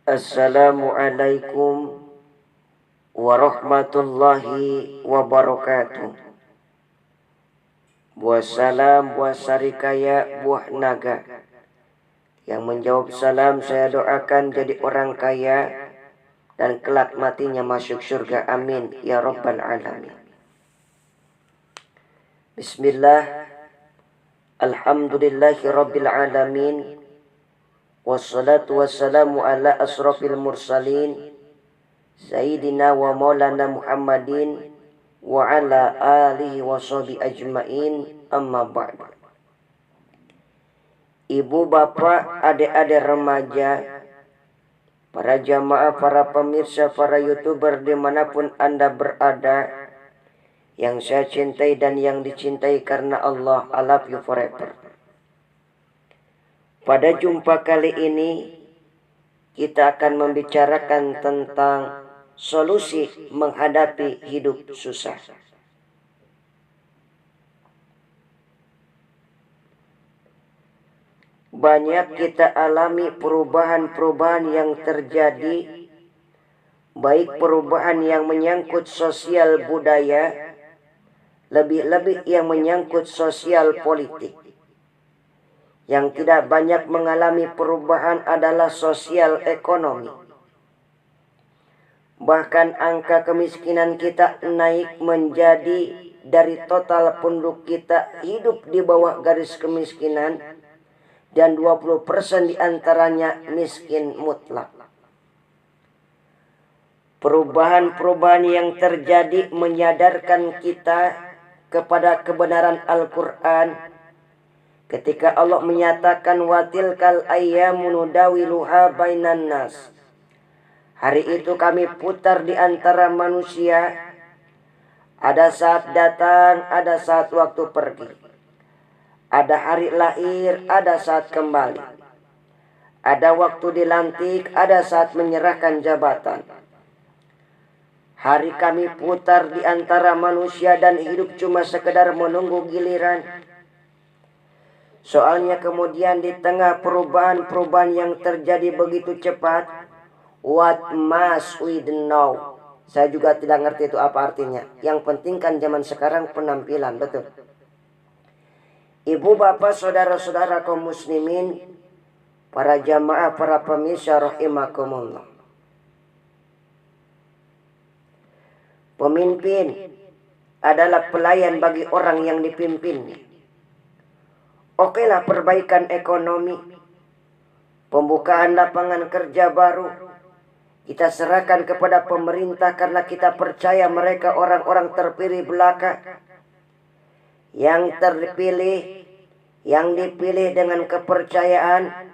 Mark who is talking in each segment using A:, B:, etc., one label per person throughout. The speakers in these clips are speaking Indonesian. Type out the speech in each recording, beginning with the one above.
A: Assalamualaikum warahmatullahi wabarakatuh. Buah salam, buah sarikaya, buah naga. Yang menjawab salam saya doakan jadi orang kaya dan kelak matinya masuk surga. Amin ya rabbal alamin. Bismillah. Alhamdulillahi rabbil alamin. Wassalatu wassalamu ala asrafil mursalin Sayyidina wa maulana Muhammadin wa ala alihi wa sahbihi ajmain, amma ba'd. Ibu, bapak, adik-adik remaja, para jamaah, para pemirsa, para youtuber dimanapun anda berada, yang saya cintai dan yang dicintai karena Allah, I love you forever. Pada jumpa kali ini kita akan membicarakan tentang solusi menghadapi hidup susah. Banyak kita alami perubahan-perubahan yang terjadi, baik perubahan yang menyangkut sosial budaya, lebih-lebih yang menyangkut sosial politik. Yang tidak banyak mengalami perubahan adalah sosial ekonomi. Bahkan angka kemiskinan kita naik menjadi dari total penduduk kita hidup di bawah garis kemiskinan, dan 20% diantaranya miskin mutlak. Perubahan-perubahan yang terjadi menyadarkan kita kepada kebenaran Al-Quran. Ketika Allah menyatakan watilkal ayyamu nudawiluha bainan nas. Hari itu kami putar di antara manusia. Ada saat datang, ada saat waktu pergi. Ada hari lahir, ada saat kembali. Ada waktu dilantik, ada saat menyerahkan jabatan. Hari kami putar di antara manusia dan hidup cuma sekedar menunggu giliran. Soalnya kemudian di tengah perubahan-perubahan yang terjadi begitu cepat, what must we know? Saya juga tidak ngerti itu apa artinya. Yang penting kan zaman sekarang penampilan, betul. Ibu, bapak, saudara-saudara kaum muslimin, para jamaah, para pemirsa rahimakumullah. Pemimpin adalah pelayan bagi orang yang dipimpinnya. Okelah perbaikan ekonomi, pembukaan lapangan kerja baru, kita serahkan kepada pemerintah karena kita percaya mereka orang-orang terpilih belaka. Yang terpilih, yang dipilih dengan kepercayaan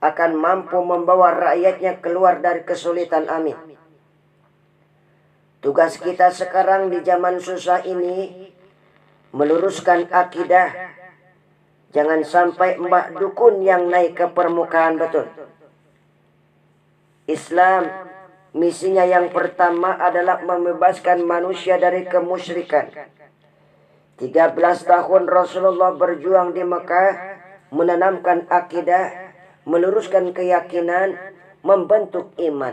A: akan mampu membawa rakyatnya keluar dari kesulitan. Amin. Tugas kita sekarang di zaman susah ini meluruskan akidah. Jangan sampai mbak dukun yang naik ke permukaan, betul. Islam misinya yang pertama adalah membebaskan manusia dari kemusyrikan. 13 tahun Rasulullah berjuang di Mekah, menanamkan akidah, meluruskan keyakinan, membentuk iman.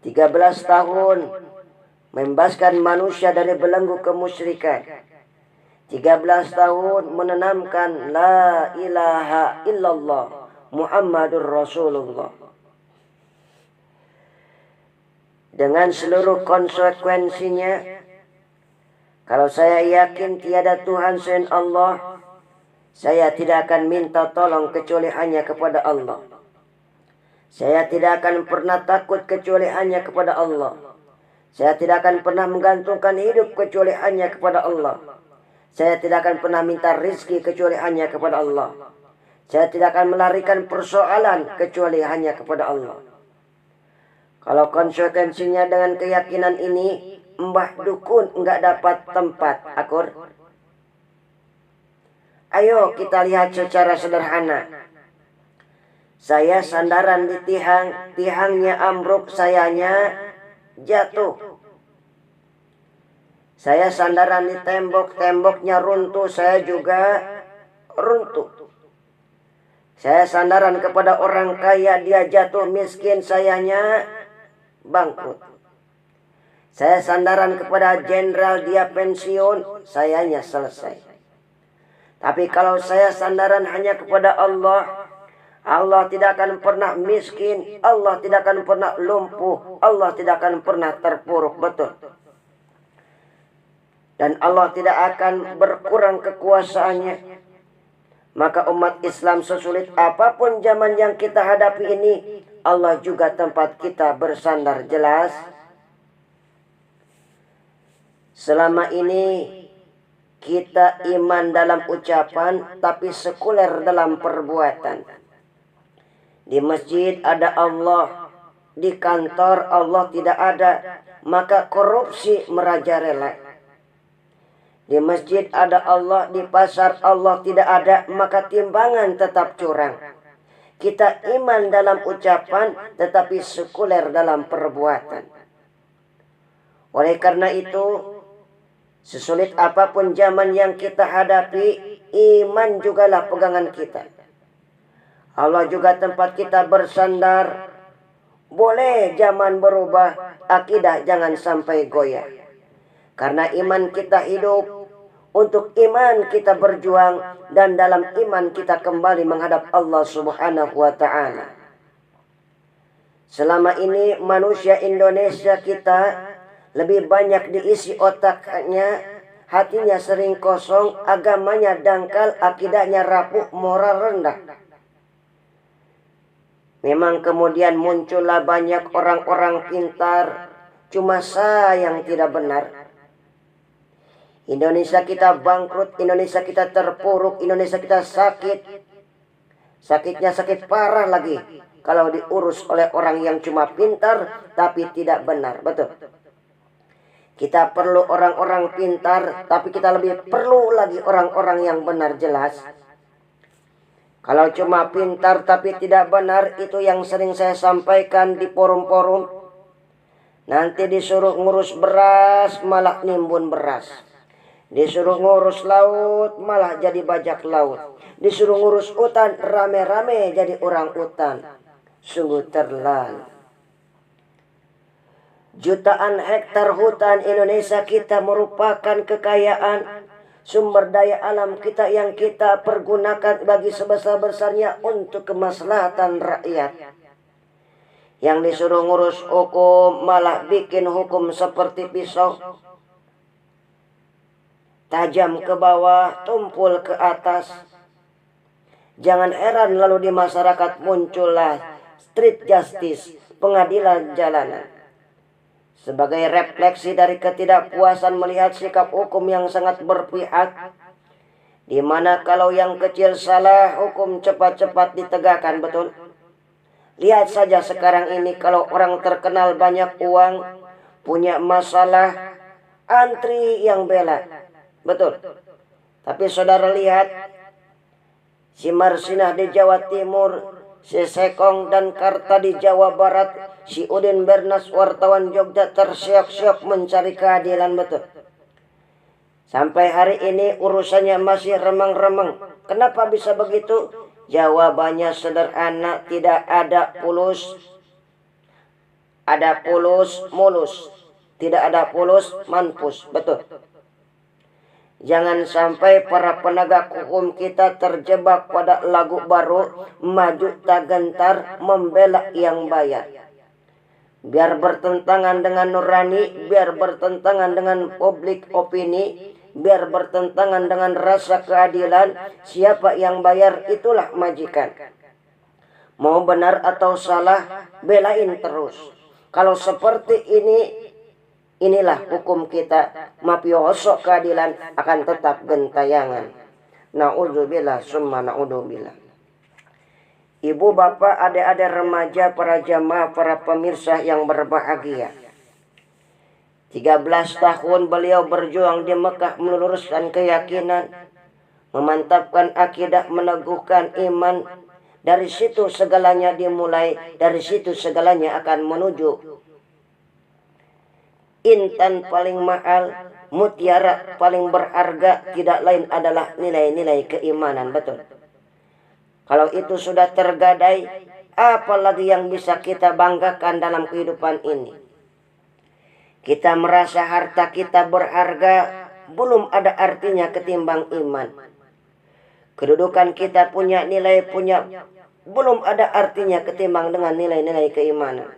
A: 13 tahun membebaskan manusia dari belenggu kemusyrikan. 13 tahun menanamkan la ilaha illallah Muhammadur Rasulullah. Dengan seluruh konsekuensinya, kalau saya yakin tiada Tuhan selain Allah, saya tidak akan minta tolong kecuali hanya kepada Allah. Saya tidak akan pernah takut kecuali hanya kepada Allah. Saya tidak akan pernah menggantungkan hidup kecuali hanya kepada Allah. Saya tidak akan pernah minta rizki kecuali hanya kepada Allah. Saya tidak akan melarikan persoalan kecuali hanya kepada Allah. Kalau konsekuensinya dengan keyakinan ini, mbah dukun enggak dapat tempat akur. Ayo kita lihat secara sederhana. Saya sandaran di tiang, tiangnya ambruk, sayanya jatuh. Saya sandaran di tembok, temboknya runtuh, saya juga runtuh. Saya sandaran kepada orang kaya, dia jatuh miskin, sayanya bangkrut. Saya sandaran kepada jenderal, dia pensiun, sayanya selesai. Tapi kalau saya sandaran hanya kepada Allah, Allah tidak akan pernah miskin, Allah tidak akan pernah lumpuh, Allah tidak akan pernah terpuruk, betul. Dan Allah tidak akan berkurang kekuasaannya. Maka umat Islam sesulit apapun zaman yang kita hadapi ini, Allah juga tempat kita bersandar, jelas. Selama ini kita iman dalam ucapan, tapi sekuler dalam perbuatan. Di masjid ada Allah, di kantor Allah tidak ada, maka korupsi merajalela. Di masjid ada Allah, di pasar Allah tidak ada, maka timbangan tetap curang. Kita iman dalam ucapan, tetapi sekuler dalam perbuatan. Oleh karena itu, sesulit apapun zaman yang kita hadapi, iman jugalah pegangan kita. Allah juga tempat kita bersandar. Boleh zaman berubah, akidah jangan sampai goyah. Karena iman kita hidup, untuk iman kita berjuang, dan dalam iman kita kembali menghadap Allah Subhanahu wa ta'ala. Selama ini manusia Indonesia kita lebih banyak diisi otaknya, hatinya sering kosong, agamanya dangkal, akidahnya rapuh, moral rendah. Memang kemudian muncullah banyak orang-orang pintar, cuma sayang tidak benar. Indonesia kita bangkrut, Indonesia kita terpuruk, Indonesia kita sakit. Sakitnya sakit parah lagi kalau diurus oleh orang yang cuma pintar tapi tidak benar, betul. Kita perlu orang-orang pintar, tapi kita lebih perlu lagi orang-orang yang benar, jelas. Kalau cuma pintar tapi tidak benar, itu yang sering saya sampaikan di forum-forum. Nanti disuruh ngurus beras, malah nimbun beras. Disuruh ngurus laut, malah jadi bajak laut. Disuruh ngurus hutan, rame-rame jadi orang hutan. Sungguh terlalu. Jutaan hektar hutan Indonesia kita merupakan kekayaan, sumber daya alam kita yang kita pergunakan bagi sebesar-besarnya untuk kemaslahatan rakyat. Yang disuruh ngurus hukum malah bikin hukum seperti pisau. Tajam ke bawah, tumpul ke atas. Jangan heran lalu di masyarakat muncullah street justice, pengadilan jalanan. Sebagai refleksi dari ketidakpuasan melihat sikap hukum yang sangat berpihak, di mana kalau yang kecil salah, hukum cepat-cepat ditegakkan, betul. Lihat saja sekarang ini kalau orang terkenal banyak uang, punya masalah, antri yang bela, betul. Tapi saudara lihat, si Marsinah di Jawa Timur, si Sekong dan Karta di Jawa Barat, si Udin Bernas wartawan Jogja tersiok-siok mencari keadilan, betul. Sampai hari ini urusannya masih remang-remang. Kenapa bisa begitu? Jawabannya sederhana, tidak ada pulus. Ada pulus, mulus. Tidak ada pulus, manpus, betul. Jangan sampai para penegak hukum kita terjebak pada lagu baru, maju tak gentar, membela yang bayar. Biar bertentangan dengan nurani, biar bertentangan dengan publik opini, biar bertentangan dengan rasa keadilan, siapa yang bayar itulah majikan. Mau benar atau salah, belain terus. Kalau seperti ini, inilah hukum kita. Mafioso keadilan akan tetap gentayangan. Na'udzubillah summa na'udzubillah. Ibu, bapak, adik-adik remaja, para jamaah, para pemirsa yang berbahagia. 13 tahun beliau berjuang di Mekah meluruskan keyakinan, memantapkan akidah, meneguhkan iman. Dari situ segalanya dimulai, dari situ segalanya akan menuju. Intan paling mahal, mutiara paling berharga, tidak lain adalah nilai-nilai keimanan, betul. Kalau itu sudah tergadai, apalagi yang bisa kita banggakan dalam kehidupan ini? Kita merasa harta kita berharga, belum ada artinya ketimbang iman. Kedudukan kita punya nilai, belum ada artinya ketimbang dengan nilai-nilai keimanan.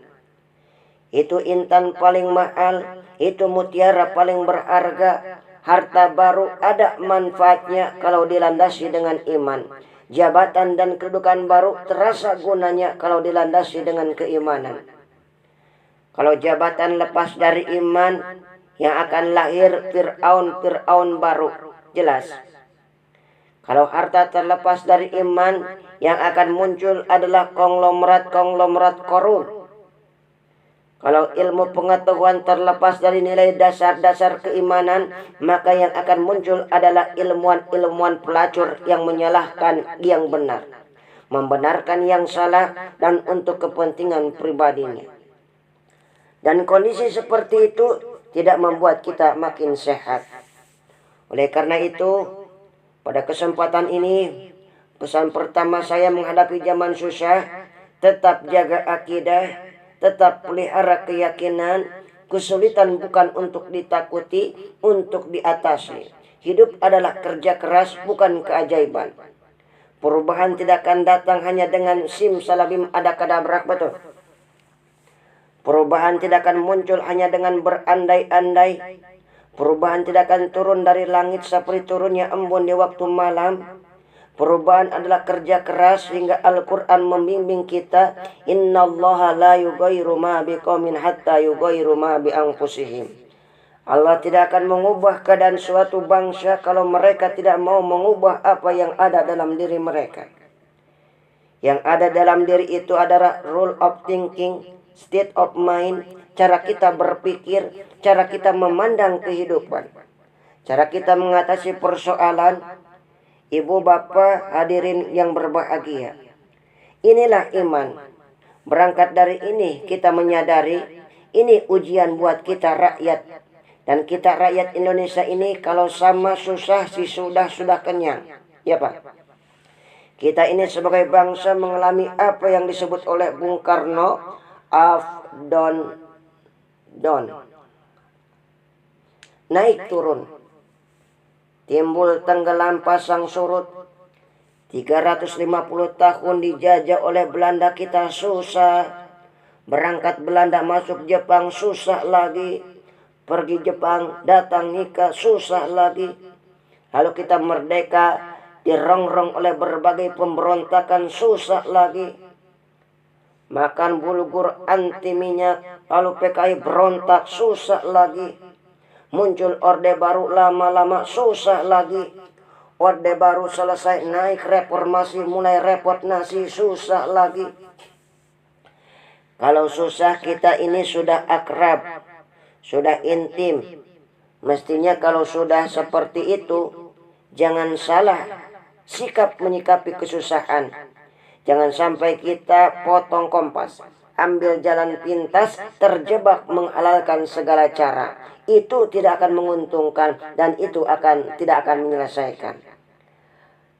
A: Itu intan paling mahal, itu mutiara paling berharga. Harta baru ada manfaatnya kalau dilandasi dengan iman. Jabatan dan kedudukan baru terasa gunanya kalau dilandasi dengan keimanan. Kalau jabatan lepas dari iman, yang akan lahir Fir'aun baru, jelas. Kalau harta terlepas dari iman, yang akan muncul adalah konglomerat korup. Kalau ilmu pengetahuan terlepas dari nilai dasar-dasar keimanan, maka yang akan muncul adalah ilmuwan pelacur yang menyalahkan yang benar, membenarkan yang salah, dan untuk kepentingan pribadinya. Dan kondisi seperti itu tidak membuat kita makin sehat. Oleh karena itu, pada kesempatan ini, pesan pertama saya menghadapi zaman susah, tetap jaga akidah, tetap pelihara keyakinan. Kesulitan bukan untuk ditakuti, untuk diatasi. Hidup adalah kerja keras, bukan keajaiban. Perubahan tidak akan datang hanya dengan simsalabim adakadabrak, betul. Perubahan tidak akan muncul hanya dengan berandai-andai. Perubahan tidak akan turun dari langit seperti turunnya embun di waktu malam. Perubahan adalah kerja keras, hingga Al-Quran membimbing kita, innallaha la yughayyiru ma biqaumin hatta yughayyiru ma bi anfusihim. Allah tidak akan mengubah keadaan suatu bangsa kalau mereka tidak mau mengubah apa yang ada dalam diri mereka. Yang ada dalam diri itu adalah rule of thinking, state of mind, cara kita berpikir, cara kita memandang kehidupan, cara kita mengatasi persoalan. Ibu bapak hadirin yang berbahagia, inilah iman. Berangkat dari ini kita menyadari ini ujian buat kita rakyat. Dan kita rakyat Indonesia ini kalau sama susah si sudah kenyang. Ya Pak. Kita ini sebagai bangsa mengalami apa yang disebut oleh Bung Karno, up, down. Naik turun. Timbul tenggelam pasang surut. 350 tahun dijajah oleh Belanda kita susah. Berangkat Belanda masuk Jepang susah lagi. Pergi Jepang datang nikah susah lagi. Lalu kita merdeka dirongrong oleh berbagai pemberontakan susah lagi. Makan bulgur anti minyak lalu PKI berontak susah lagi. Muncul orde baru lama-lama susah lagi. Orde baru selesai naik reformasi mulai repot nasi susah lagi. Kalau susah kita ini sudah akrab, sudah intim. Mestinya kalau sudah seperti itu, jangan salah sikap menyikapi kesusahan. Jangan sampai kita potong kompas, ambil jalan pintas, terjebak menghalalkan segala cara. Itu tidak akan menguntungkan dan itu tidak akan menyelesaikan.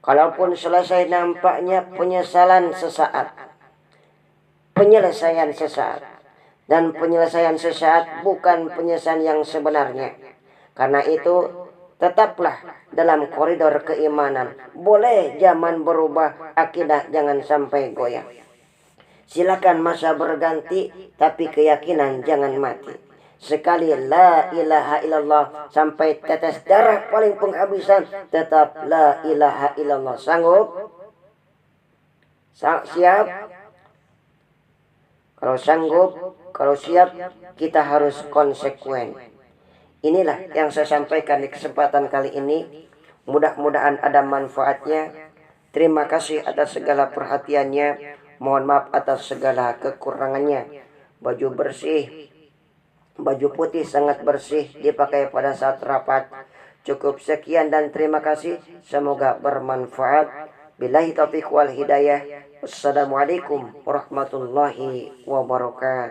A: Kalaupun selesai nampaknya penyelesaian sesaat. Dan penyelesaian sesaat bukan penyelesaian yang sebenarnya. Karena itu tetaplah dalam koridor keimanan. Boleh zaman berubah, akidah jangan sampai goyah. Silakan masa berganti, tapi keyakinan jangan mati. Sekali la ilaha illallah sampai tetes darah paling penghabisan, tetap la ilaha illallah. Sanggup? Siap? Kalau sanggup, kalau siap, kita harus konsekuen. Inilah yang saya sampaikan di kesempatan kali ini. Mudah-mudahan ada manfaatnya. Terima kasih atas segala perhatiannya. Mohon maaf atas segala kekurangannya. Baju bersih, baju putih sangat bersih dipakai pada saat rapat. Cukup sekian dan terima kasih. Semoga bermanfaat. Billahi taufiq wal hidayah. Wassalamualaikum warahmatullahi wabarakatuh.